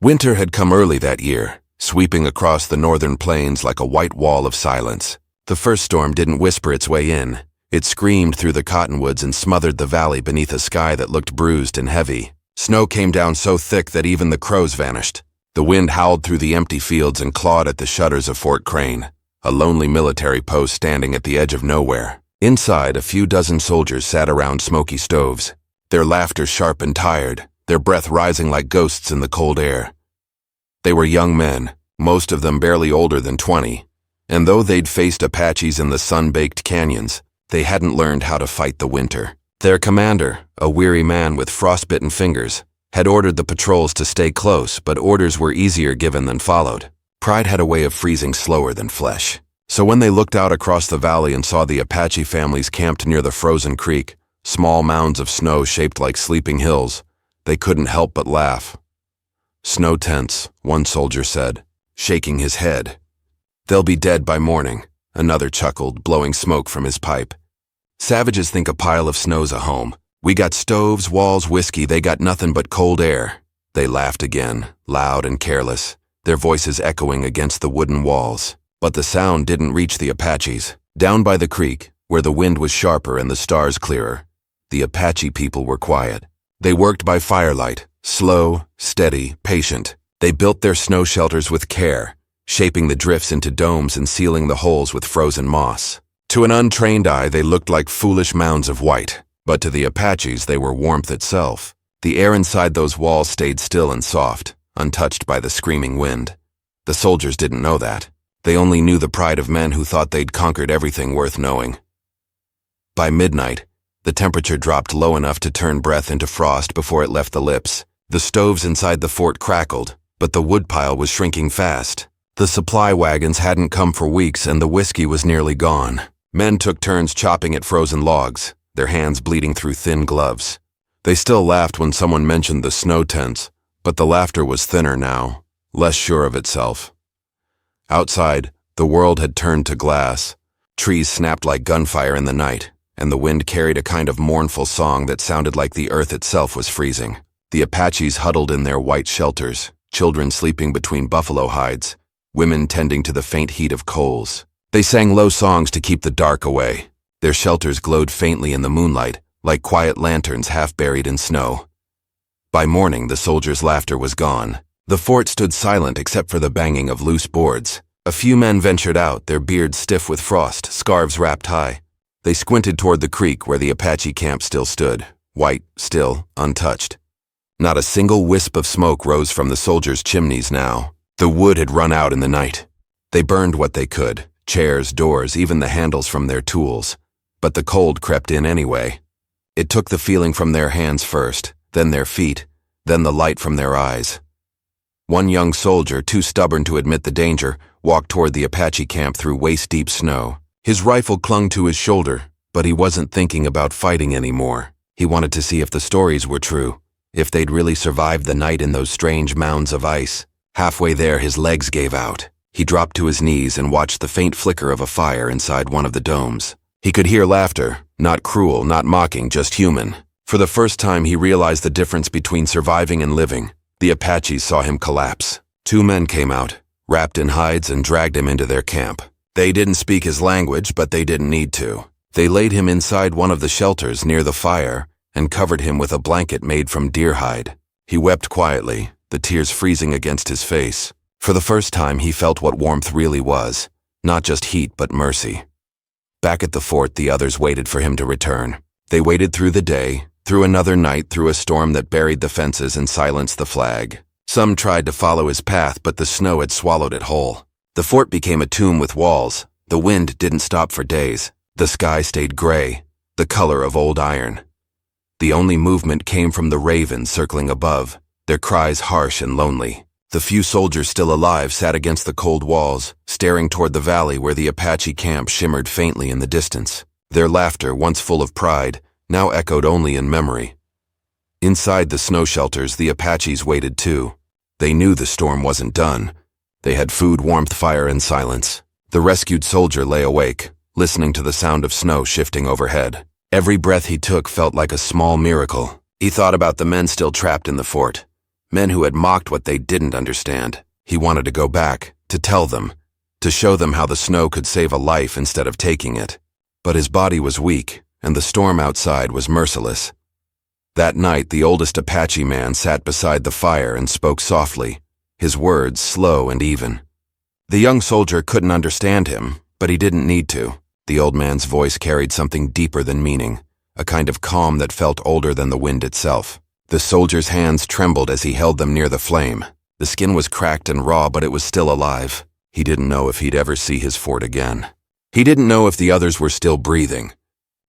Winter had come early that year, sweeping across the northern plains like a white wall of silence. The first storm didn't whisper its way in. It screamed through the cottonwoods and smothered the valley beneath a sky that looked bruised and heavy. Snow came down so thick that even the crows vanished. The wind howled through the empty fields and clawed at the shutters of Fort Crane, a lonely military post standing at the edge of nowhere. Inside, a few dozen soldiers sat around smoky stoves, their laughter sharp and tired, their breath rising like ghosts in the cold air. They were young men, most of them barely older than 20, and though they'd faced Apaches in the sun-baked canyons, they hadn't learned how to fight the winter. Their commander, a weary man with frostbitten fingers, had ordered the patrols to stay close, but orders were easier given than followed. Pride had a way of freezing slower than flesh. So when they looked out across the valley and saw the Apache families camped near the frozen creek, small mounds of snow shaped like sleeping hills, they couldn't help but laugh. "Snow tents," one soldier said, shaking his head. "They'll be dead by morning," another chuckled, blowing smoke from his pipe. "Savages think a pile of snow's a home. We got stoves, walls, whiskey, they got nothing but cold air." They laughed again, loud and careless, their voices echoing against the wooden walls. But the sound didn't reach the Apaches. Down by the creek, where the wind was sharper and the stars clearer, the Apache people were quiet. They worked by firelight, slow, steady, patient. They built their snow shelters with care, shaping the drifts into domes and sealing the holes with frozen moss. To an untrained eye, they looked like foolish mounds of white, but to the Apaches, they were warmth itself. The air inside those walls stayed still and soft, untouched by the screaming wind. The soldiers didn't know that. They only knew the pride of men who thought they'd conquered everything worth knowing. By midnight, the temperature dropped low enough to turn breath into frost before it left the lips. The stoves inside the fort crackled, but the woodpile was shrinking fast. The supply wagons hadn't come for weeks and the whiskey was nearly gone. Men took turns chopping at frozen logs, their hands bleeding through thin gloves. They still laughed when someone mentioned the snow tents, but the laughter was thinner now, less sure of itself. Outside, the world had turned to glass. Trees snapped like gunfire in the night, and the wind carried a kind of mournful song that sounded like the earth itself was freezing. The Apaches huddled in their white shelters, children sleeping between buffalo hides, women tending to the faint heat of coals. They sang low songs to keep the dark away. Their shelters glowed faintly in the moonlight, like quiet lanterns half buried in snow. By morning, the soldiers' laughter was gone. The fort stood silent except for the banging of loose boards. A few men ventured out, their beards stiff with frost, scarves wrapped high. They squinted toward the creek where the Apache camp still stood, white, still, untouched. Not a single wisp of smoke rose from the soldiers' chimneys now. The wood had run out in the night. They burned what they could, chairs, doors, even the handles from their tools. But the cold crept in anyway. It took the feeling from their hands first, then their feet, then the light from their eyes. One young soldier, too stubborn to admit the danger, walked toward the Apache camp through waist-deep snow. His rifle clung to his shoulder, but he wasn't thinking about fighting anymore. He wanted to see if the stories were true, if they'd really survived the night in those strange mounds of ice. Halfway there, his legs gave out. He dropped to his knees and watched the faint flicker of a fire inside one of the domes. He could hear laughter, not cruel, not mocking, just human. For the first time, he realized the difference between surviving and living. The Apaches saw him collapse. 2 men came out, wrapped in hides, and dragged him into their camp. They didn't speak his language, but they didn't need to. They laid him inside one of the shelters near the fire and covered him with a blanket made from deer hide. He wept quietly, the tears freezing against his face. For the first time, he felt what warmth really was, not just heat but mercy. Back at the fort, the others waited for him to return. They waited through the day, through another night, through a storm that buried the fences and silenced the flag. Some tried to follow his path, but the snow had swallowed it whole. The fort became a tomb with walls. The wind didn't stop for days. The sky stayed gray, the color of old iron. The only movement came from the ravens circling above, their cries harsh and lonely. The few soldiers still alive sat against the cold walls, staring toward the valley where the Apache camp shimmered faintly in the distance. Their laughter, once full of pride, now echoed only in memory. Inside the snow shelters, the Apaches waited too. They knew the storm wasn't done. They had food, warmth, fire, and silence. The rescued soldier lay awake, listening to the sound of snow shifting overhead. Every breath he took felt like a small miracle. He thought about the men still trapped in the fort. Men who had mocked what they didn't understand. He wanted to go back, to tell them, to show them how the snow could save a life instead of taking it. But his body was weak, and the storm outside was merciless. That night, the oldest Apache man sat beside the fire and spoke softly, his words slow and even. The young soldier couldn't understand him, but he didn't need to. The old man's voice carried something deeper than meaning, a kind of calm that felt older than the wind itself. The soldier's hands trembled as he held them near the flame. The skin was cracked and raw, but it was still alive. He didn't know if he'd ever see his fort again. He didn't know if the others were still breathing.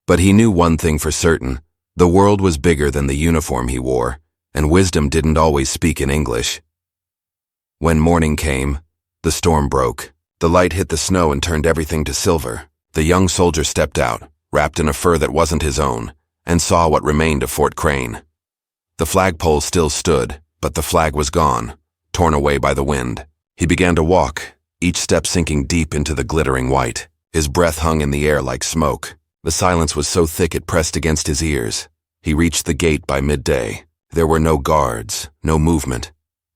But he knew one thing for certain. The world was bigger than the uniform he wore, and wisdom didn't always speak in English. When morning came, the storm broke. The light hit the snow and turned everything to silver. The young soldier stepped out, wrapped in a fur that wasn't his own, and saw what remained of Fort Crane. The flagpole still stood, but the flag was gone, torn away by the wind. He began to walk, each step sinking deep into the glittering white. His breath hung in the air like smoke. The silence was so thick it pressed against his ears. He reached the gate by midday. There were no guards, no movement,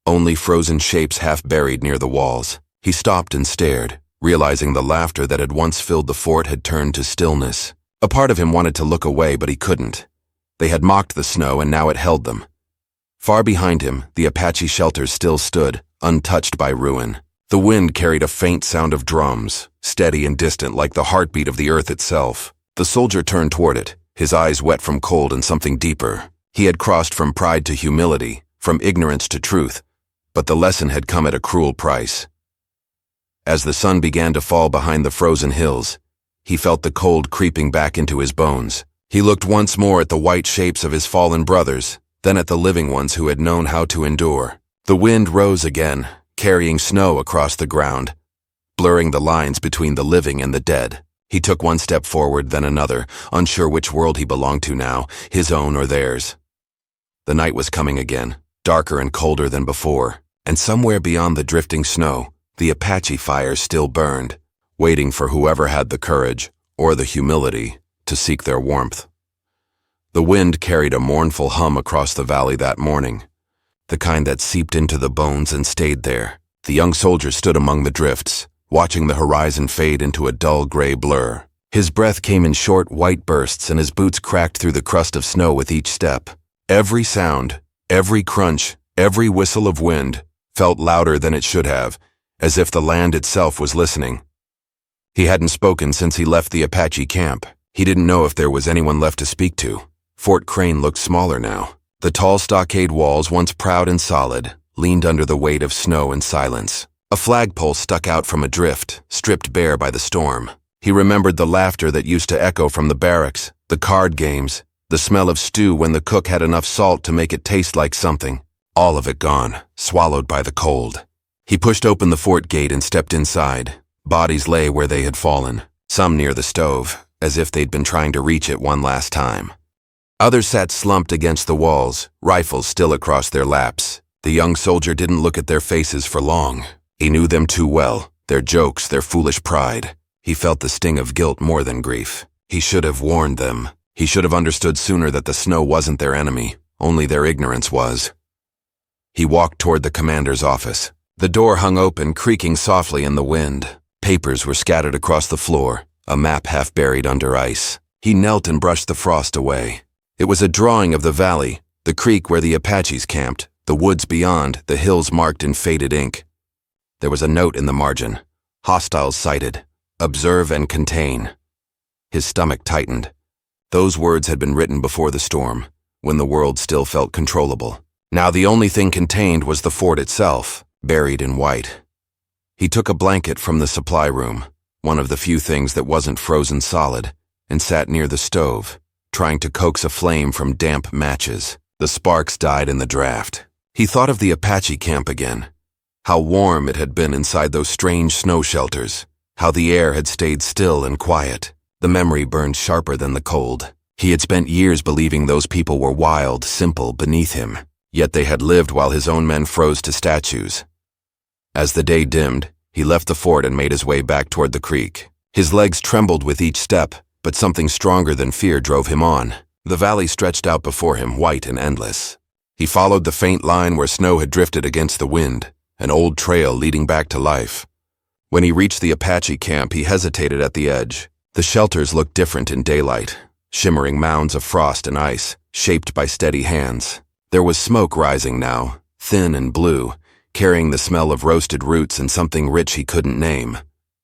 only frozen shapes half buried near the walls. He stopped and stared, realizing the laughter that had once filled the fort had turned to stillness. A part of him wanted to look away, but he couldn't. They had mocked the snow, and now it held them. Far behind him, the Apache shelters still stood, untouched by ruin. The wind carried a faint sound of drums, steady and distant like the heartbeat of the earth itself. The soldier turned toward it, his eyes wet from cold and something deeper. He had crossed from pride to humility, from ignorance to truth, but the lesson had come at a cruel price. As the sun began to fall behind the frozen hills, he felt the cold creeping back into his bones. He looked once more at the white shapes of his fallen brothers, then at the living ones who had known how to endure. The wind rose again, carrying snow across the ground, blurring the lines between the living and the dead. He took one step forward, then another, unsure which world he belonged to now, his own or theirs. The night was coming again, darker and colder than before, and somewhere beyond the drifting snow, the Apache fire still burned, waiting for whoever had the courage, or the humility, to seek their warmth. The wind carried a mournful hum across the valley that morning, the kind that seeped into the bones and stayed there. The young soldier stood among the drifts, watching the horizon fade into a dull gray blur. His breath came in short white bursts and his boots cracked through the crust of snow with each step. Every sound, every crunch, every whistle of wind felt louder than it should have, as if the land itself was listening. He hadn't spoken since he left the Apache camp. He didn't know if there was anyone left to speak to. Fort Crane looked smaller now. The tall stockade walls, once proud and solid, leaned under the weight of snow and silence. A flagpole stuck out from a drift, stripped bare by the storm. He remembered the laughter that used to echo from the barracks, the card games, the smell of stew when the cook had enough salt to make it taste like something. All of it gone, swallowed by the cold. He pushed open the fort gate and stepped inside. Bodies lay where they had fallen, some near the stove, as if they'd been trying to reach it one last time. Others sat slumped against the walls, rifles still across their laps. The young soldier didn't look at their faces for long. He knew them too well, their jokes, their foolish pride. He felt the sting of guilt more than grief. He should have warned them. He should have understood sooner that the snow wasn't their enemy, only their ignorance was. He walked toward the commander's office. The door hung open, creaking softly in the wind. Papers were scattered across the floor, a map half buried under ice. He knelt and brushed the frost away. It was a drawing of the valley, the creek where the Apaches camped, the woods beyond, the hills marked in faded ink. There was a note in the margin. Hostiles sighted. Observe and contain. His stomach tightened. Those words had been written before the storm, when the world still felt controllable. Now the only thing contained was the fort itself, buried in white. He took a blanket from the supply room, one of the few things that wasn't frozen solid, and sat near the stove, trying to coax a flame from damp matches. The sparks died in the draft. He thought of the Apache camp again. How warm it had been inside those strange snow shelters. How the air had stayed still and quiet. The memory burned sharper than the cold. He had spent years believing those people were wild, simple, beneath him. Yet they had lived while his own men froze to statues. As the day dimmed, he left the fort and made his way back toward the creek. His legs trembled with each step, but something stronger than fear drove him on. The valley stretched out before him, white and endless. He followed the faint line where snow had drifted against the wind, an old trail leading back to life. When he reached the Apache camp, he hesitated at the edge. The shelters looked different in daylight, shimmering mounds of frost and ice, shaped by steady hands. There was smoke rising now, thin and blue, carrying the smell of roasted roots and something rich he couldn't name.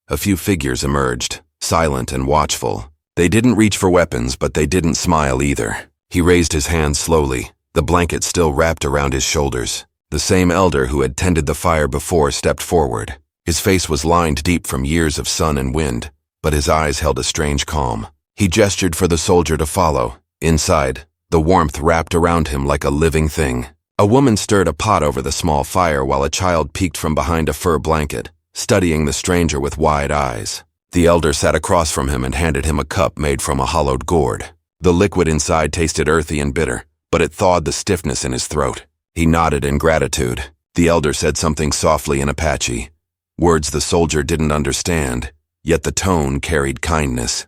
A few figures emerged, silent and watchful. They didn't reach for weapons, but they didn't smile either. He raised his hands slowly, the blanket still wrapped around his shoulders. The same elder who had tended the fire before stepped forward. His face was lined deep from years of sun and wind, but his eyes held a strange calm. He gestured for the soldier to follow. Inside, the warmth wrapped around him like a living thing. A woman stirred a pot over the small fire while a child peeked from behind a fur blanket, studying the stranger with wide eyes. The elder sat across from him and handed him a cup made from a hollowed gourd. The liquid inside tasted earthy and bitter, but it thawed the stiffness in his throat. He nodded in gratitude. The elder said something softly in Apache, words the soldier didn't understand, yet the tone carried kindness.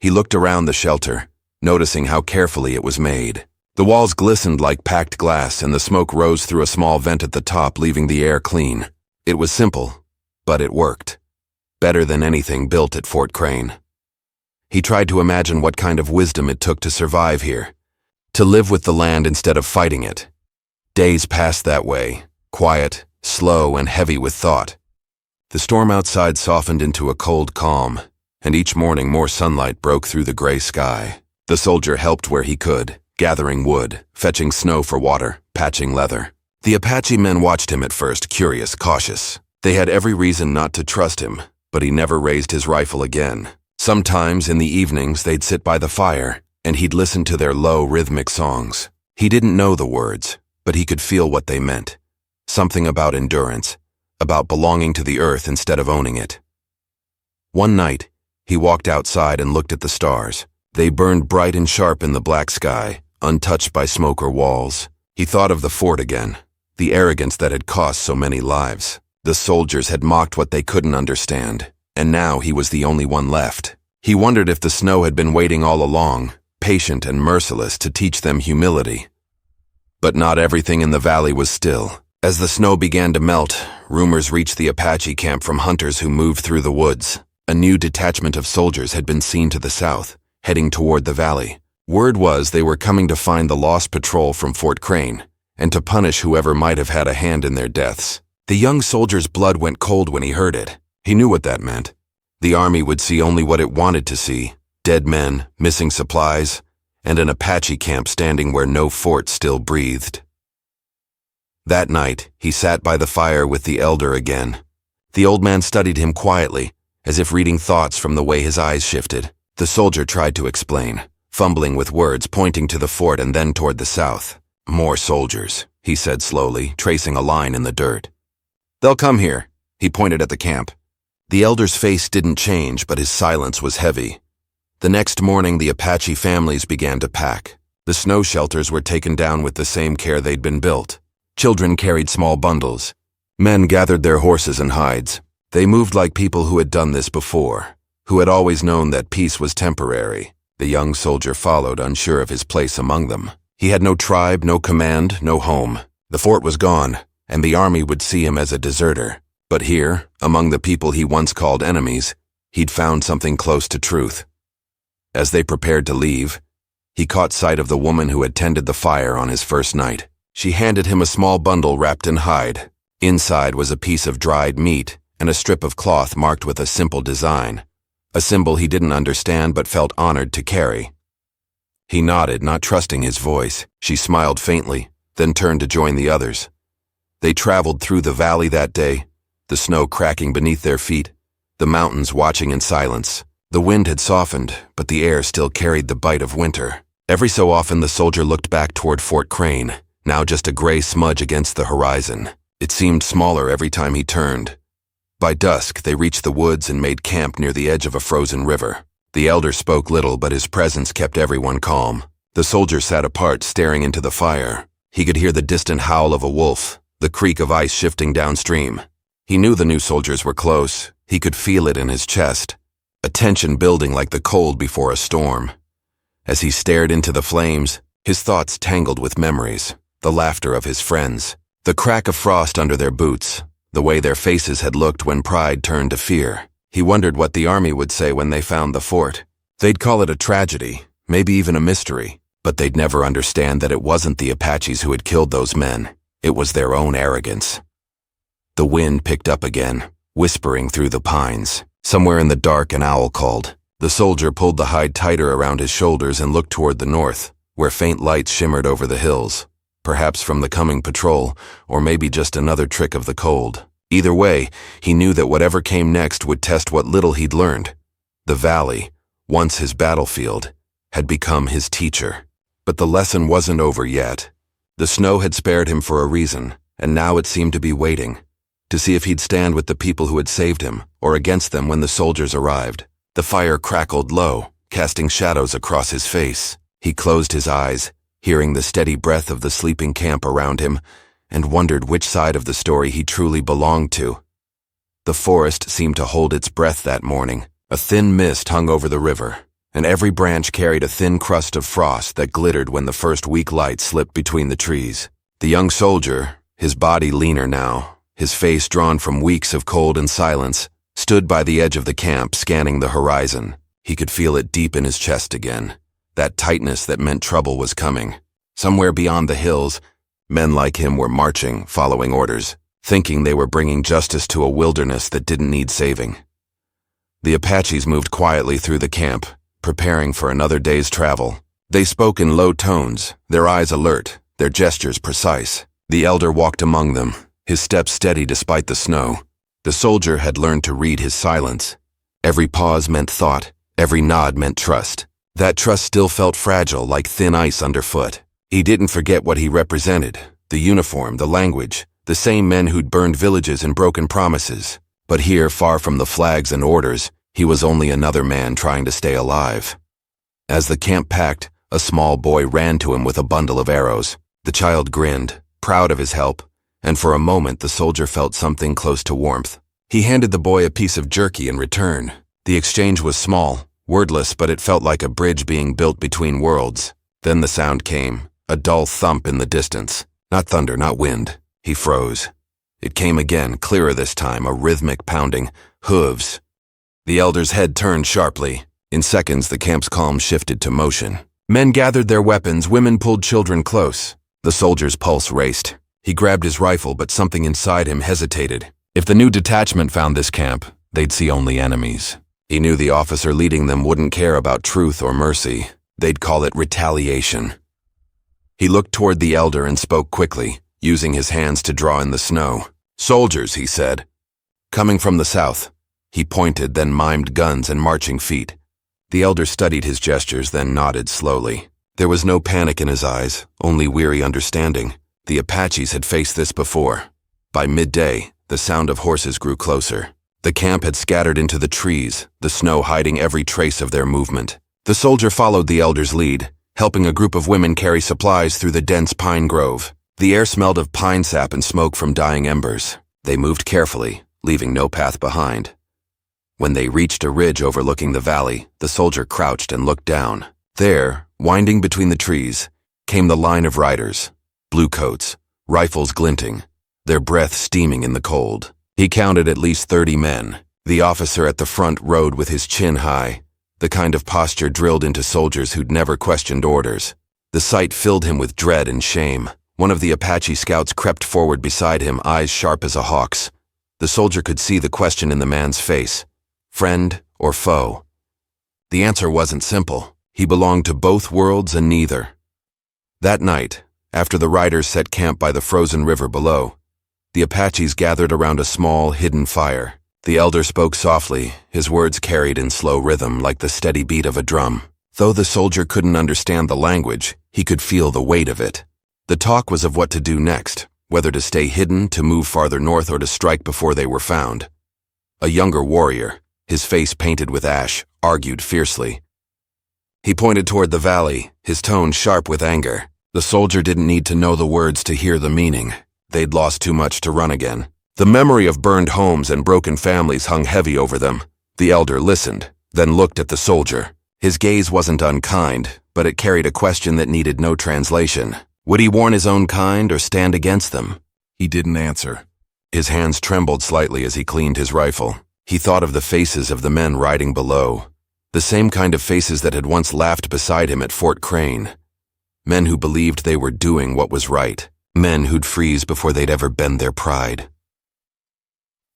He looked around the shelter, noticing how carefully it was made. The walls glistened like packed glass, and the smoke rose through a small vent at the top, leaving the air clean. It was simple, but it worked. Better than anything built at Fort Crane. He tried to imagine what kind of wisdom it took to survive here, to live with the land instead of fighting it. Days passed that way, quiet, slow, and heavy with thought. The storm outside softened into a cold calm, and each morning more sunlight broke through the gray sky. The soldier helped where he could, gathering wood, fetching snow for water, patching leather. The Apache men watched him at first, curious, cautious. They had every reason not to trust him, but he never raised his rifle again. Sometimes in the evenings they'd sit by the fire, and he'd listen to their low, rhythmic songs. He didn't know the words, but he could feel what they meant. Something about endurance, about belonging to the earth instead of owning it. One night, he walked outside and looked at the stars. They burned bright and sharp in the black sky, untouched by smoke or walls. He thought of the fort again, the arrogance that had cost so many lives. The soldiers had mocked what they couldn't understand, and now he was the only one left. He wondered if the snow had been waiting all along, patient and merciless, to teach them humility. But not everything in the valley was still. As the snow began to melt, rumors reached the Apache camp from hunters who moved through the woods. A new detachment of soldiers had been seen to the south, heading toward the valley. Word was they were coming to find the lost patrol from Fort Crane, and to punish whoever might have had a hand in their deaths. The young soldier's blood went cold when he heard it. He knew what that meant. The army would see only what it wanted to see: dead men, missing supplies, and an Apache camp standing where no fort still breathed. That night, he sat by the fire with the elder again. The old man studied him quietly, as if reading thoughts from the way his eyes shifted. The soldier tried to explain, fumbling with words, pointing to the fort and then toward the south. "More soldiers," he said slowly, tracing a line in the dirt. "They'll come here." He pointed at the camp. The elder's face didn't change, but his silence was heavy. The next morning, the Apache families began to pack. The snow shelters were taken down with the same care they'd been built. Children carried small bundles. Men gathered their horses and hides. They moved like people who had done this before, who had always known that peace was temporary. The young soldier followed, unsure of his place among them. He had no tribe, no command, no home. The fort was gone, and the army would see him as a deserter. But here, among the people he once called enemies, he'd found something close to truth. As they prepared to leave, he caught sight of the woman who had tended the fire on his first night. She handed him a small bundle wrapped in hide. Inside was a piece of dried meat and a strip of cloth marked with a simple design, a symbol he didn't understand but felt honored to carry. He nodded, not trusting his voice. She smiled faintly, then turned to join the others. They traveled through the valley that day, the snow cracking beneath their feet, the mountains watching in silence. The wind had softened, but the air still carried the bite of winter. Every so often the soldier looked back toward Fort Crane, now just a gray smudge against the horizon. It seemed smaller every time he turned. By dusk, they reached the woods and made camp near the edge of a frozen river. The elder spoke little, but his presence kept everyone calm. The soldier sat apart, staring into the fire. He could hear the distant howl of a wolf, the creak of ice shifting downstream. He knew the new soldiers were close. He could feel it in his chest, a tension building like the cold before a storm. As he stared into the flames, his thoughts tangled with memories. the laughter of his friends, the crack of frost under their boots, the way their faces had looked when pride turned to fear. He wondered what the army would say when they found the fort. They'd call it a tragedy, maybe even a mystery, but they'd never understand that it wasn't the Apaches who had killed those men. It was their own arrogance. The wind picked up again, whispering through the pines. Somewhere in the dark, an owl called. The soldier pulled the hide tighter around his shoulders and looked toward the north, where faint lights shimmered over the hills, perhaps from the coming patrol, or maybe just another trick of the cold. Either way, he knew that whatever came next would test what little he'd learned. The valley, once his battlefield, had become his teacher. But the lesson wasn't over yet. The snow had spared him for a reason, and now it seemed to be waiting, to see if he'd stand with the people who had saved him, or against them when the soldiers arrived. The fire crackled low, casting shadows across his face. He closed his eyes, hearing the steady breath of the sleeping camp around him, and wondered which side of the story he truly belonged to. The forest seemed to hold its breath that morning. A thin mist hung over the river, and every branch carried a thin crust of frost that glittered when the first weak light slipped between the trees. The young soldier, his body leaner now, his face drawn from weeks of cold and silence, stood by the edge of the camp scanning the horizon. He could feel it deep in his chest again, that tightness that meant trouble was coming. Somewhere beyond the hills, men like him were marching, following orders, thinking they were bringing justice to a wilderness that didn't need saving. The Apaches moved quietly through the camp, preparing for another day's travel. They spoke in low tones, their eyes alert, their gestures precise. The elder walked among them, his steps steady despite the snow. The soldier had learned to read his silence. Every pause meant thought, every nod meant trust. That trust still felt fragile, like thin ice underfoot. He didn't forget what he represented, the uniform, the language, the same men who'd burned villages and broken promises. But here, far from the flags and orders, he was only another man trying to stay alive. As the camp packed, a small boy ran to him with a bundle of arrows. The child grinned, proud of his help, and for a moment the soldier felt something close to warmth. He handed the boy a piece of jerky in return. The exchange was small, wordless, but it felt like a bridge being built between worlds. Then the sound came, a dull thump in the distance. Not thunder, not wind. He froze. It came again, clearer this time, a rhythmic pounding, hooves. The elder's head turned sharply. In seconds, the camp's calm shifted to motion. Men gathered their weapons, women pulled children close. The soldier's pulse raced. He grabbed his rifle, but something inside him hesitated. If the new detachment found this camp, they'd see only enemies. He knew the officer leading them wouldn't care about truth or mercy. They'd call it retaliation. He looked toward the elder and spoke quickly, using his hands to draw in the snow. "Soldiers," he said. "Coming from the south." He pointed, then mimed guns and marching feet. The elder studied his gestures, then nodded slowly. There was no panic in his eyes, only weary understanding. The Apaches had faced this before. By midday, the sound of horses grew closer. The camp had scattered into the trees, the snow hiding every trace of their movement. The soldier followed the elder's lead, helping a group of women carry supplies through the dense pine grove. The air smelled of pine sap and smoke from dying embers. They moved carefully, leaving no path behind. When they reached a ridge overlooking the valley, the soldier crouched and looked down. There, winding between the trees, came the line of riders. Blue coats, rifles glinting, their breath steaming in the cold. He counted at least 30 men. The officer at the front rode with his chin high, the kind of posture drilled into soldiers who'd never questioned orders. The sight filled him with dread and shame. One of the Apache scouts crept forward beside him, eyes sharp as a hawk's. The soldier could see the question in the man's face. Friend or foe? The answer wasn't simple. He belonged to both worlds and neither. That night, after the riders set camp by the frozen river below, the Apaches gathered around a small, hidden fire. The elder spoke softly, his words carried in slow rhythm like the steady beat of a drum. Though the soldier couldn't understand the language, he could feel the weight of it. The talk was of what to do next, whether to stay hidden, to move farther north, or to strike before they were found. A younger warrior, his face painted with ash, argued fiercely. He pointed toward the valley, his tone sharp with anger. The soldier didn't need to know the words to hear the meaning. They'd lost too much to run again. The memory of burned homes and broken families hung heavy over them. The elder listened, then looked at the soldier. His gaze wasn't unkind, but it carried a question that needed no translation. Would he warn his own kind or stand against them? He didn't answer. His hands trembled slightly as he cleaned his rifle. He thought of the faces of the men riding below, the same kind of faces that had once laughed beside him at Fort Crane. Men who believed they were doing what was right. Men who'd freeze before they'd ever bend their pride.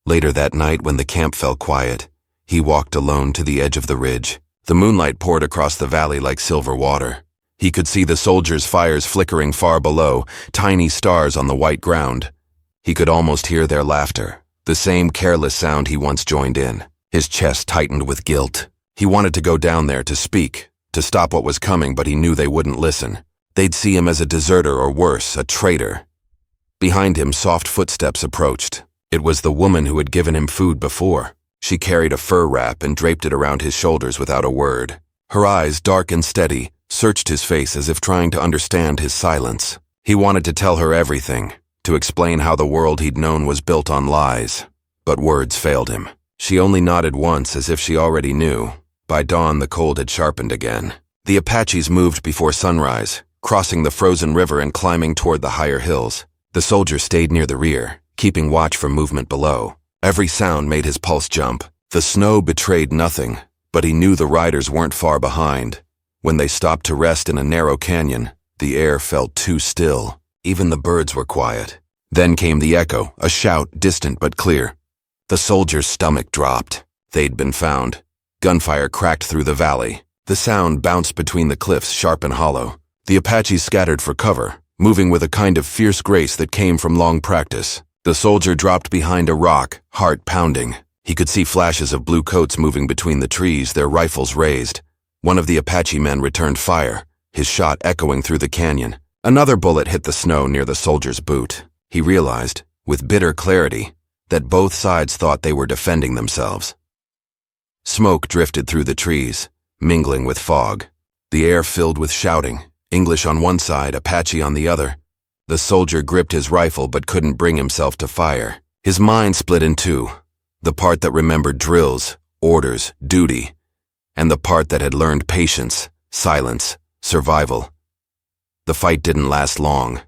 Later that night, when the camp fell quiet, he walked alone to the edge of the ridge. The moonlight poured across the valley like silver water. He could see the soldiers' fires flickering far below, tiny stars on the white ground. He could almost hear their laughter, the same careless sound he once joined in. His chest tightened with guilt. He wanted to go down there to speak, to stop what was coming, but he knew they wouldn't listen. They'd see him as a deserter or worse, a traitor. Behind him, soft footsteps approached. It was the woman who had given him food before. She carried a fur wrap and draped it around his shoulders without a word. Her eyes, dark and steady, searched his face as if trying to understand his silence. He wanted to tell her everything, to explain how the world he'd known was built on lies. But words failed him. She only nodded once as if she already knew. By dawn, the cold had sharpened again. The Apaches moved before sunrise, crossing the frozen river and climbing toward the higher hills. The soldier stayed near the rear, keeping watch for movement below. Every sound made his pulse jump. The snow betrayed nothing, but he knew the riders weren't far behind. When they stopped to rest in a narrow canyon, the air felt too still. Even the birds were quiet. Then came the echo, a shout, distant but clear. The soldier's stomach dropped. They'd been found. Gunfire cracked through the valley. The sound bounced between the cliffs, sharp and hollow. The Apaches scattered for cover, moving with a kind of fierce grace that came from long practice. The soldier dropped behind a rock, heart pounding. He could see flashes of blue coats moving between the trees, their rifles raised. One of the Apache men returned fire, his shot echoing through the canyon. Another bullet hit the snow near the soldier's boot. He realized, with bitter clarity, that both sides thought they were defending themselves. Smoke drifted through the trees, mingling with fog. The air filled with shouting, English on one side, Apache on the other. The soldier gripped his rifle but couldn't bring himself to fire. His mind split in two, the part that remembered drills, orders, duty, and the part that had learned patience, silence, survival. The fight didn't last long,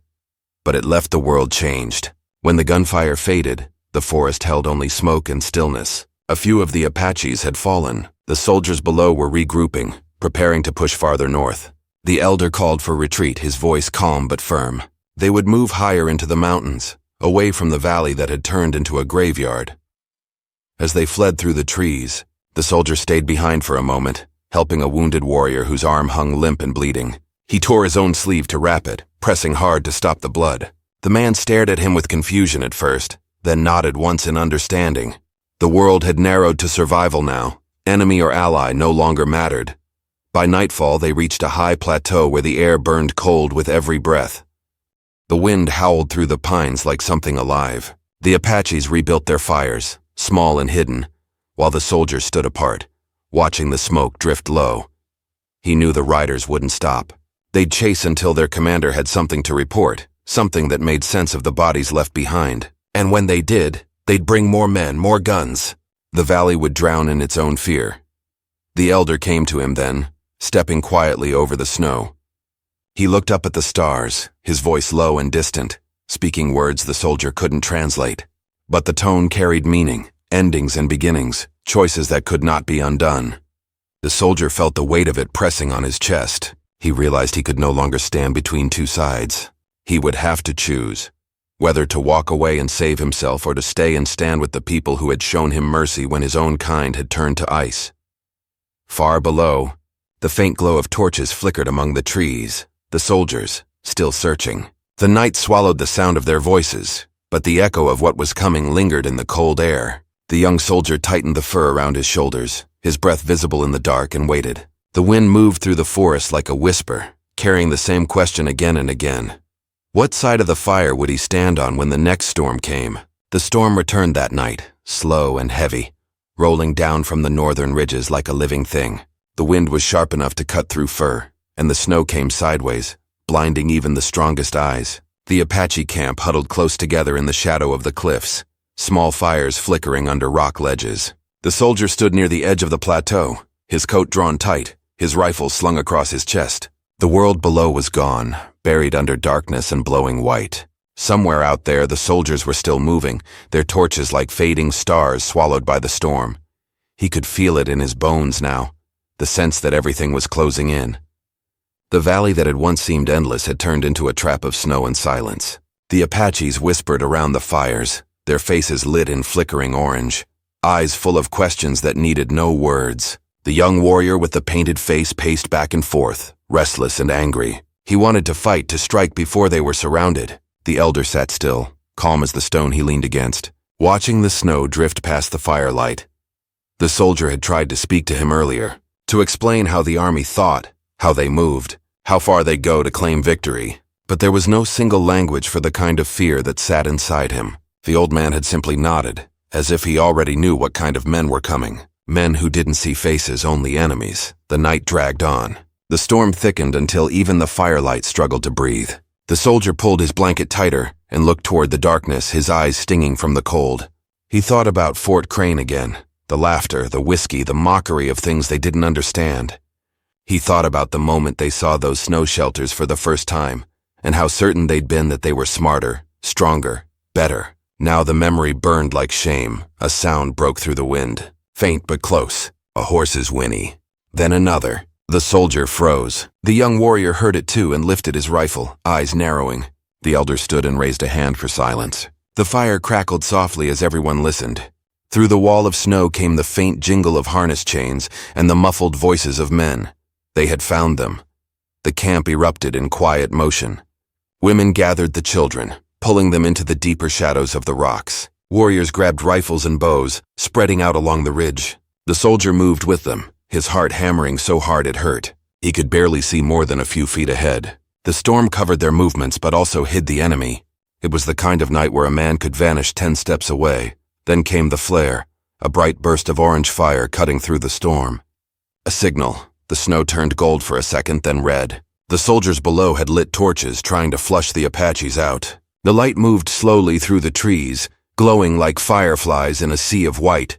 but it left the world changed. When the gunfire faded, the forest held only smoke and stillness. A few of the Apaches had fallen. The soldiers below were regrouping, preparing to push farther north. The elder called for retreat, his voice calm but firm. They would move higher into the mountains, away from the valley that had turned into a graveyard. As they fled through the trees, the soldier stayed behind for a moment, helping a wounded warrior whose arm hung limp and bleeding. He tore his own sleeve to wrap it, pressing hard to stop the blood. The man stared at him with confusion at first, then nodded once in understanding. The world had narrowed to survival now. Enemy or ally no longer mattered. By nightfall, they reached a high plateau where the air burned cold with every breath. The wind howled through the pines like something alive. The Apaches rebuilt their fires, small and hidden, while the soldiers stood apart, watching the smoke drift low. He knew the riders wouldn't stop. They'd chase until their commander had something to report, something that made sense of the bodies left behind. And when they did, they'd bring more men, more guns. The valley would drown in its own fear. The elder came to him then, stepping quietly over the snow. He looked up at the stars, his voice low and distant, speaking words the soldier couldn't translate. But the tone carried meaning, endings and beginnings, choices that could not be undone. The soldier felt the weight of it pressing on his chest. He realized he could no longer stand between two sides. He would have to choose, whether to walk away and save himself or to stay and stand with the people who had shown him mercy when his own kind had turned to ice. Far below, the faint glow of torches flickered among the trees, the soldiers, still searching. The night swallowed the sound of their voices, but the echo of what was coming lingered in the cold air. The young soldier tightened the fur around his shoulders, his breath visible in the dark, and waited. The wind moved through the forest like a whisper, carrying the same question again and again. What side of the fire would he stand on when the next storm came? The storm returned that night, slow and heavy, rolling down from the northern ridges like a living thing. The wind was sharp enough to cut through fur, and the snow came sideways, blinding even the strongest eyes. The Apache camp huddled close together in the shadow of the cliffs, small fires flickering under rock ledges. The soldier stood near the edge of the plateau, his coat drawn tight, his rifle slung across his chest. The world below was gone, buried under darkness and blowing white. Somewhere out there, the soldiers were still moving, their torches like fading stars swallowed by the storm. He could feel it in his bones now, the sense that everything was closing in. The valley that had once seemed endless had turned into a trap of snow and silence. The Apaches whispered around the fires, their faces lit in flickering orange, eyes full of questions that needed no words. The young warrior with the painted face paced back and forth, restless and angry. He wanted to fight, to strike before they were surrounded. The elder sat still, calm as the stone he leaned against, watching the snow drift past the firelight. The soldier had tried to speak to him earlier, to explain how the army thought, how they moved, how far they'd go to claim victory. But there was no single language for the kind of fear that sat inside him. The old man had simply nodded, as if he already knew what kind of men were coming. Men who didn't see faces, only enemies. The night dragged on. The storm thickened until even the firelight struggled to breathe. The soldier pulled his blanket tighter and looked toward the darkness, his eyes stinging from the cold. He thought about Fort Crane again, the laughter, the whiskey, the mockery of things they didn't understand. He thought about the moment they saw those snow shelters for the first time, and how certain they'd been that they were smarter, stronger, better. Now the memory burned like shame. A sound broke through the wind, faint but close, a horse's whinny. Then another. The soldier froze. The young warrior heard it too and lifted his rifle, eyes narrowing. The elder stood and raised a hand for silence. The fire crackled softly as everyone listened. Through the wall of snow came the faint jingle of harness chains and the muffled voices of men. They had found them. The camp erupted in quiet motion. Women gathered the children, pulling them into the deeper shadows of the rocks. Warriors grabbed rifles and bows, spreading out along the ridge. The soldier moved with them, his heart hammering so hard it hurt. He could barely see more than a few feet ahead. The storm covered their movements but also hid the enemy. It was the kind of night where a man could vanish 10 steps away. Then came the flare, a bright burst of orange fire cutting through the storm. A signal. The snow turned gold for a second, then red. The soldiers below had lit torches, trying to flush the Apaches out. The light moved slowly through the trees, glowing like fireflies in a sea of white.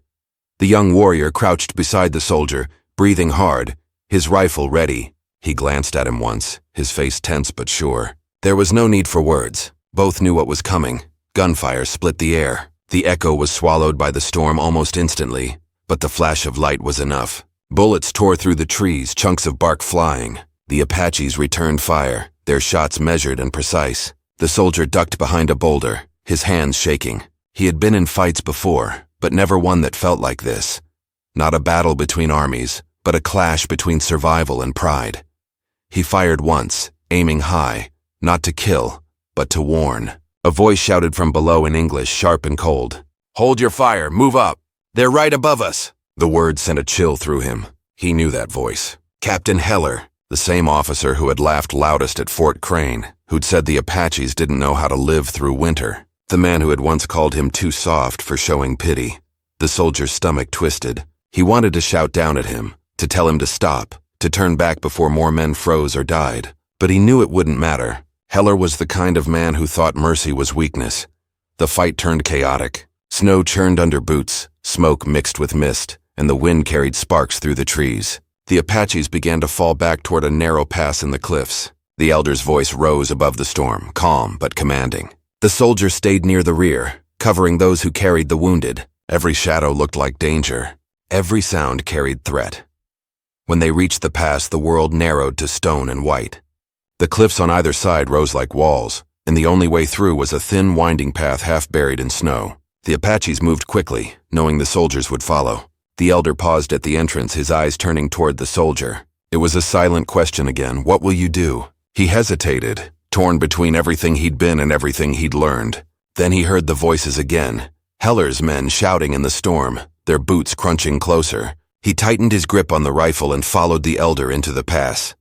The young warrior crouched beside the soldier, breathing hard, his rifle ready. He glanced at him once, his face tense but sure. There was no need for words. Both knew what was coming. Gunfire split the air. The echo was swallowed by the storm almost instantly, but the flash of light was enough. Bullets tore through the trees, chunks of bark flying. The Apaches returned fire, their shots measured and precise. The soldier ducked behind a boulder, his hands shaking. He had been in fights before, but never one that felt like this. Not a battle between armies, but a clash between survival and pride. He fired once, aiming high, not to kill, but to warn. A voice shouted from below in English, sharp and cold. "Hold your fire, move up. They're right above us." The word sent a chill through him. He knew that voice. Captain Heller, the same officer who had laughed loudest at Fort Crane, who'd said the Apaches didn't know how to live through winter. The man who had once called him too soft for showing pity. The soldier's stomach twisted. He wanted to shout down at him, to tell him to stop, to turn back before more men froze or died. But he knew it wouldn't matter. Heller was the kind of man who thought mercy was weakness. The fight turned chaotic. Snow churned under boots, smoke mixed with mist, and the wind carried sparks through the trees. The Apaches began to fall back toward a narrow pass in the cliffs. The elder's voice rose above the storm, calm but commanding. The soldiers stayed near the rear, covering those who carried the wounded. Every shadow looked like danger. Every sound carried threat. When they reached the pass, the world narrowed to stone and white. The cliffs on either side rose like walls, and the only way through was a thin, winding path half buried in snow. The Apaches moved quickly, knowing the soldiers would follow. The elder paused at the entrance, his eyes turning toward the soldier. It was a silent question again. "What will you do?" He hesitated, torn between everything he'd been and everything he'd learned. Then he heard the voices again. Heller's men shouting in the storm, their boots crunching closer. He tightened his grip on the rifle and followed the elder into the pass.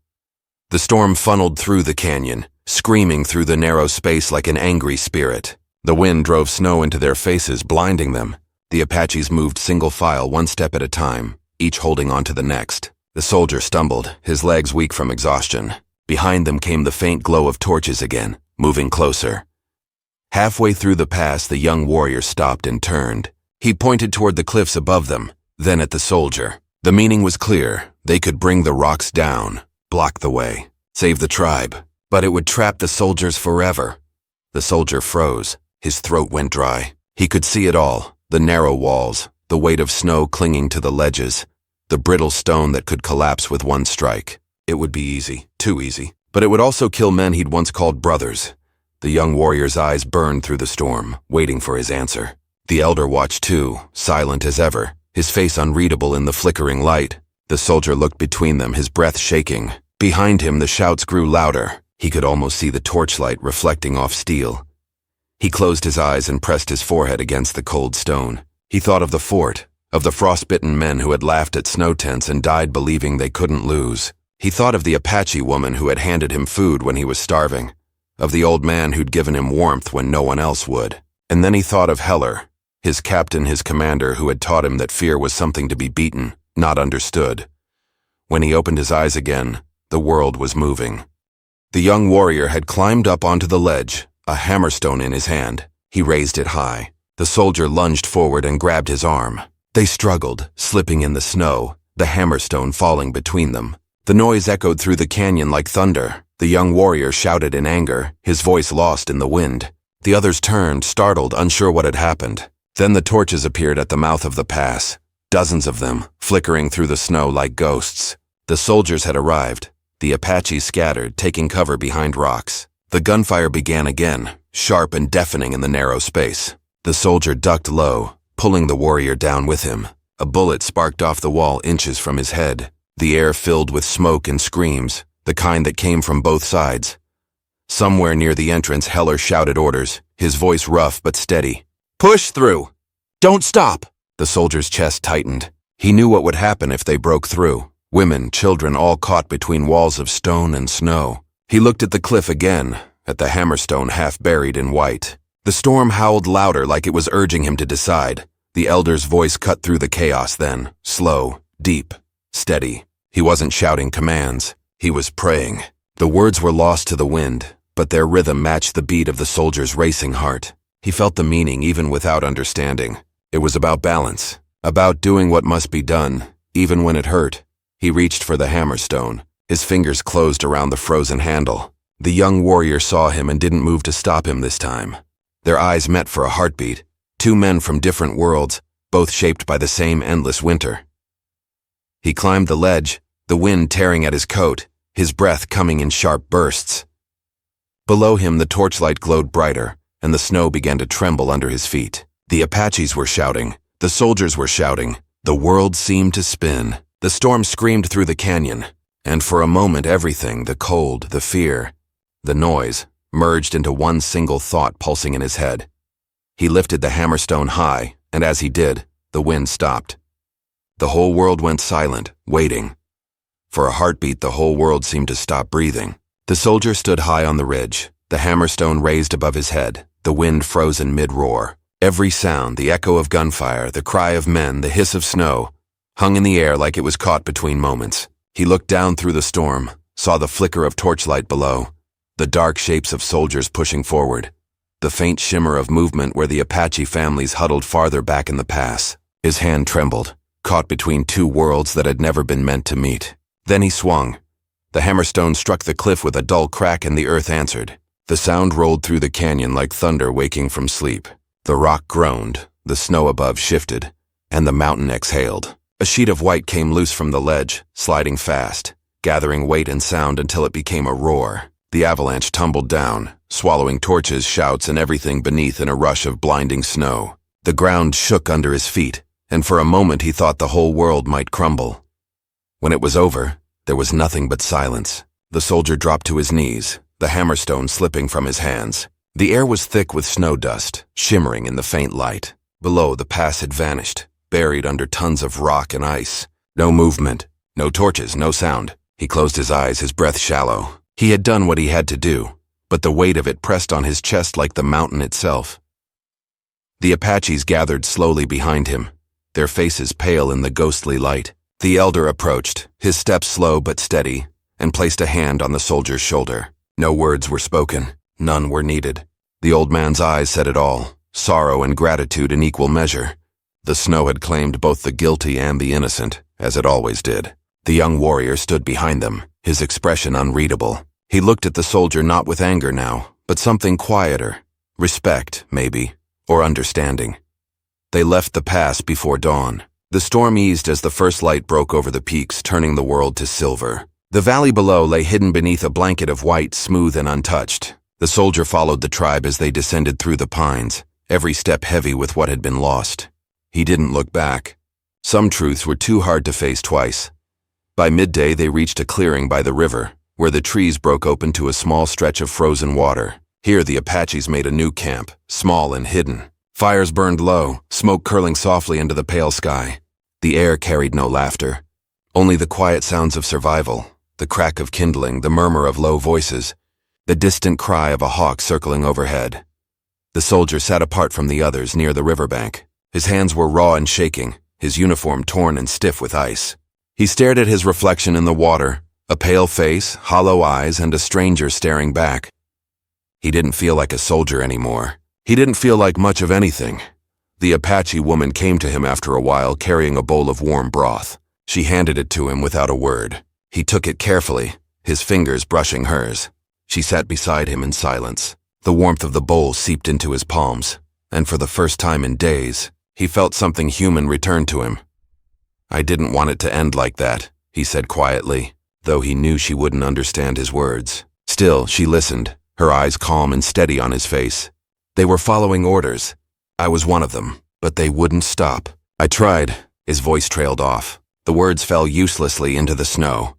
The storm funneled through the canyon, screaming through the narrow space like an angry spirit. The wind drove snow into their faces, blinding them. The Apaches moved single file, one step at a time, each holding on to the next. The soldier stumbled, his legs weak from exhaustion. Behind them came the faint glow of torches again, moving closer. Halfway through the pass, the young warrior stopped and turned. He pointed toward the cliffs above them, then at the soldier. The meaning was clear. They could bring the rocks down, block the way, save the tribe. but it would trap the soldiers forever. The soldier froze. His throat went dry. He could see it all, the narrow walls, the weight of snow clinging to the ledges, the brittle stone that could collapse with one strike. It would be easy, too easy. But it would also kill men he'd once called brothers. The young warrior's eyes burned through the storm, waiting for his answer. The elder watched too, silent as ever, his face unreadable in the flickering light. The soldier looked between them, his breath shaking. Behind him, the shouts grew louder. He could almost see the torchlight reflecting off steel. He closed his eyes and pressed his forehead against the cold stone. He thought of the fort, of the frostbitten men who had laughed at snow tents and died believing they couldn't lose. He thought of the Apache woman who had handed him food when he was starving, of the old man who'd given him warmth when no one else would. And then he thought of Heller, his captain, his commander, who had taught him that fear was something to be beaten, not understood. When he opened his eyes again, the world was moving. The young warrior had climbed up onto the ledge, a hammerstone in his hand. He raised it high. The soldier lunged forward and grabbed his arm. They struggled, slipping in the snow, the hammerstone falling between them. The noise echoed through the canyon like thunder. The young warrior shouted in anger, his voice lost in the wind. The others turned, startled, unsure what had happened. Then the torches appeared at the mouth of the pass, dozens of them, flickering through the snow like ghosts. The soldiers had arrived. The Apaches scattered, taking cover behind rocks. The gunfire began again, sharp and deafening in the narrow space. The soldier ducked low, pulling the warrior down with him. A bullet sparked off the wall inches from his head. The air filled with smoke and screams, the kind that came from both sides. Somewhere near the entrance, Heller shouted orders, his voice rough but steady. "Push through! Don't stop!" The soldier's chest tightened. He knew what would happen if they broke through. Women, children, all caught between walls of stone and snow. He looked at the cliff again, at the hammerstone half buried in white. The storm howled louder like it was urging him to decide. The elder's voice cut through the chaos then, slow, deep, steady. He wasn't shouting commands. He was praying. The words were lost to the wind, but their rhythm matched the beat of the soldier's racing heart. He felt the meaning even without understanding. It was about balance, about doing what must be done, even when it hurt. He reached for the hammerstone. His fingers closed around the frozen handle. The young warrior saw him and didn't move to stop him this time. Their eyes met for a heartbeat. Two men from different worlds, both shaped by the same endless winter. He climbed the ledge, the wind tearing at his coat, his breath coming in sharp bursts. Below him, the torchlight glowed brighter, and the snow began to tremble under his feet. The Apaches were shouting. The soldiers were shouting. The world seemed to spin. The storm screamed through the canyon, and for a moment everything, the cold, the fear, the noise, merged into one single thought pulsing in his head. He lifted the hammerstone high, and as he did, the wind stopped. The whole world went silent, waiting. For a heartbeat, the whole world seemed to stop breathing. The soldier stood high on the ridge, the hammerstone raised above his head, the wind frozen mid-roar. Every sound, the echo of gunfire, the cry of men, the hiss of snow, hung in the air like it was caught between moments. He looked down through the storm, saw the flicker of torchlight below, the dark shapes of soldiers pushing forward, the faint shimmer of movement where the Apache families huddled farther back in the pass. His hand trembled, caught between two worlds that had never been meant to meet. Then he swung. The hammerstone struck the cliff with a dull crack and the earth answered. The sound rolled through the canyon like thunder waking from sleep. The rock groaned, the snow above shifted, and the mountain exhaled. A sheet of white came loose from the ledge, sliding fast, gathering weight and sound until it became a roar. The avalanche tumbled down, swallowing torches, shouts, and everything beneath in a rush of blinding snow. The ground shook under his feet, and for a moment he thought the whole world might crumble. When it was over, there was nothing but silence. The soldier dropped to his knees, the hammerstone slipping from his hands. The air was thick with snow dust, shimmering in the faint light. Below, the pass had vanished, buried under tons of rock and ice. No movement, no torches, no sound. He closed his eyes, his breath shallow. He had done what he had to do, but the weight of it pressed on his chest like the mountain itself. The Apaches gathered slowly behind him, their faces pale in the ghostly light. The elder approached, his steps slow but steady, and placed a hand on the soldier's shoulder. No words were spoken, none were needed. The old man's eyes said it all, sorrow and gratitude in equal measure. The snow had claimed both the guilty and the innocent, as it always did. The young warrior stood behind them, his expression unreadable. He looked at the soldier not with anger now, but something quieter. Respect, maybe, or understanding. They left the pass before dawn. The storm eased as the first light broke over the peaks, turning the world to silver. The valley below lay hidden beneath a blanket of white, smooth and untouched. The soldier followed the tribe as they descended through the pines, every step heavy with what had been lost. He didn't look back. Some truths were too hard to face twice. By midday, they reached a clearing by the river, where the trees broke open to a small stretch of frozen water. Here the Apaches made a new camp, small and hidden. Fires burned low, smoke curling softly into the pale sky. The air carried no laughter, only the quiet sounds of survival, the crack of kindling, the murmur of low voices, the distant cry of a hawk circling overhead. The soldier sat apart from the others near the riverbank. His hands were raw and shaking, his uniform torn and stiff with ice. He stared at his reflection in the water, a pale face, hollow eyes, and a stranger staring back. He didn't feel like a soldier anymore. He didn't feel like much of anything. The Apache woman came to him after a while carrying a bowl of warm broth. She handed it to him without a word. He took it carefully, his fingers brushing hers. She sat beside him in silence. The warmth of the bowl seeped into his palms, and for the first time in days, he felt something human return to him. "I didn't want it to end like that," he said quietly, though he knew she wouldn't understand his words. Still, she listened, her eyes calm and steady on his face. They were following orders. I was one of them, but they wouldn't stop. I tried. His voice trailed off. The words fell uselessly into the snow.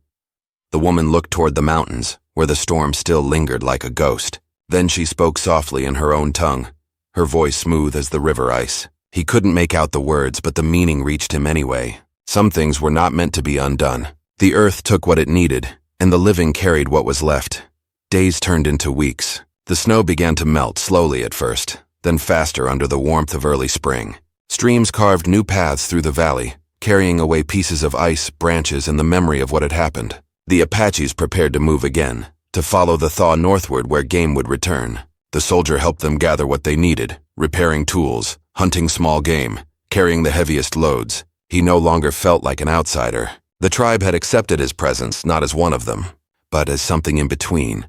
The woman looked toward the mountains, where the storm still lingered like a ghost. Then she spoke softly in her own tongue, her voice smooth as the river ice. He couldn't make out the words, but the meaning reached him anyway. Some things were not meant to be undone. The earth took what it needed, and the living carried what was left. Days turned into weeks. The snow began to melt slowly at first, then faster under the warmth of early spring. Streams carved new paths through the valley, carrying away pieces of ice, branches, and the memory of what had happened. The Apaches prepared to move again, to follow the thaw northward where game would return. The soldier helped them gather what they needed, repairing tools, hunting small game, carrying the heaviest loads. He no longer felt like an outsider. The tribe had accepted his presence not as one of them, but as something in between.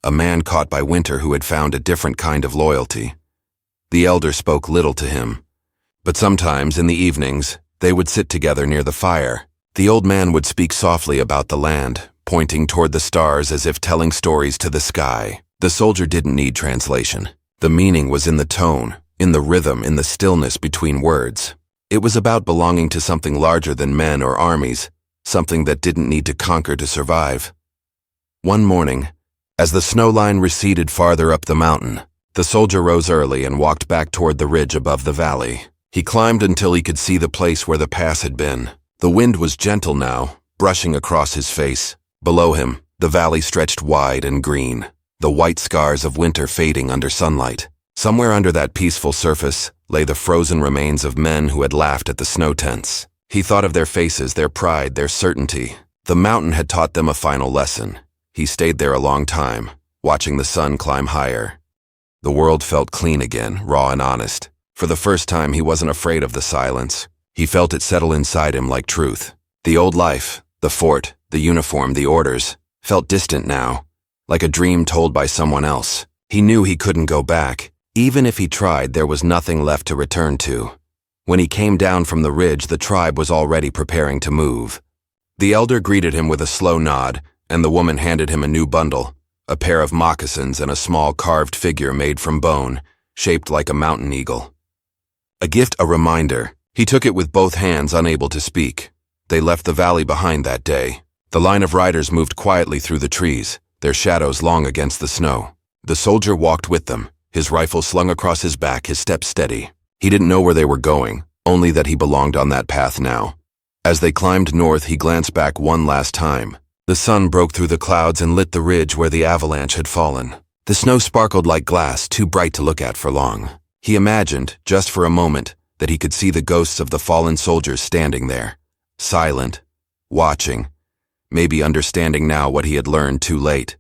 A man caught by winter who had found a different kind of loyalty. The elder spoke little to him, but sometimes in the evenings, they would sit together near the fire. The old man would speak softly about the land, pointing toward the stars as if telling stories to the sky. The soldier didn't need translation. The meaning was in the tone, in the rhythm, in the stillness between words. It was about belonging to something larger than men or armies, something that didn't need to conquer to survive. One morning, as the snow line receded farther up the mountain, the soldier rose early and walked back toward the ridge above the valley. He climbed until he could see the place where the pass had been. The wind was gentle now, brushing across his face. Below him, the valley stretched wide and green, the white scars of winter fading under sunlight. Somewhere under that peaceful surface lay the frozen remains of men who had laughed at the snow tents. He thought of their faces, their pride, their certainty. The mountain had taught them a final lesson. He stayed there a long time, watching the sun climb higher. The world felt clean again, raw and honest. For the first time, he wasn't afraid of the silence. He felt it settle inside him like truth. The old life, the fort, the uniform, the orders, felt distant now, like a dream told by someone else. He knew he couldn't go back. Even if he tried, there was nothing left to return to. When he came down from the ridge, the tribe was already preparing to move. The elder greeted him with a slow nod, and the woman handed him a new bundle, a pair of moccasins and a small carved figure made from bone, shaped like a mountain eagle. A gift, a reminder. He took it with both hands, unable to speak. They left the valley behind that day. The line of riders moved quietly through the trees, their shadows long against the snow. The soldier walked with them, his rifle slung across his back, his steps steady. He didn't know where they were going, only that he belonged on that path now. As they climbed north, he glanced back one last time. The sun broke through the clouds and lit the ridge where the avalanche had fallen. The snow sparkled like glass, too bright to look at for long. He imagined, just for a moment, that he could see the ghosts of the fallen soldiers standing there, silent, watching, maybe understanding now what he had learned too late.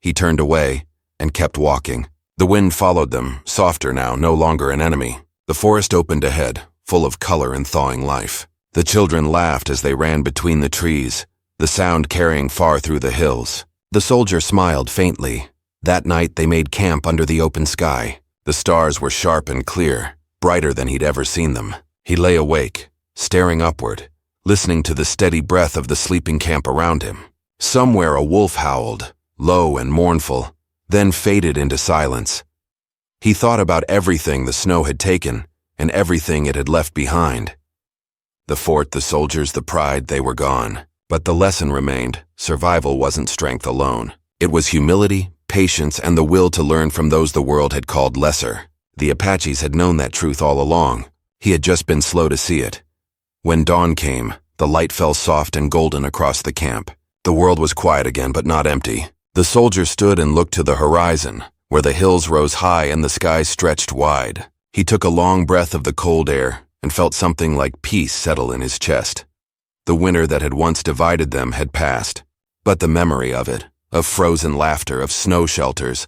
He turned away and kept walking. The wind followed them, softer now, no longer an enemy. The forest opened ahead, full of color and thawing life. The children laughed as they ran between the trees, the sound carrying far through the hills. The soldier smiled faintly. That night they made camp under the open sky. The stars were sharp and clear, brighter than he'd ever seen them. He lay awake, staring upward, listening to the steady breath of the sleeping camp around him. Somewhere a wolf howled, low and mournful, then faded into silence. He thought about everything the snow had taken and everything it had left behind. The fort, the soldiers, the pride, they were gone. But the lesson remained. Survival wasn't strength alone. It was humility, patience, and the will to learn from those the world had called lesser. The Apaches had known that truth all along. He had just been slow to see it. When dawn came, the light fell soft and golden across the camp. The world was quiet again, but not empty. The soldier stood and looked to the horizon, where the hills rose high and the sky stretched wide. He took a long breath of the cold air and felt something like peace settle in his chest. The winter that had once divided them had passed, but the memory of it, of frozen laughter, of snow shelters,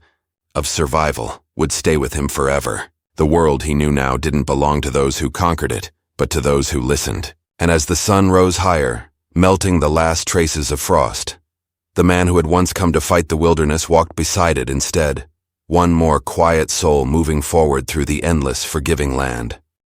of survival, would stay with him forever. The world he knew now didn't belong to those who conquered it, but to those who listened. And as the sun rose higher, melting the last traces of frost, the man who had once come to fight the wilderness walked beside it instead, one more quiet soul moving forward through the endless, forgiving land.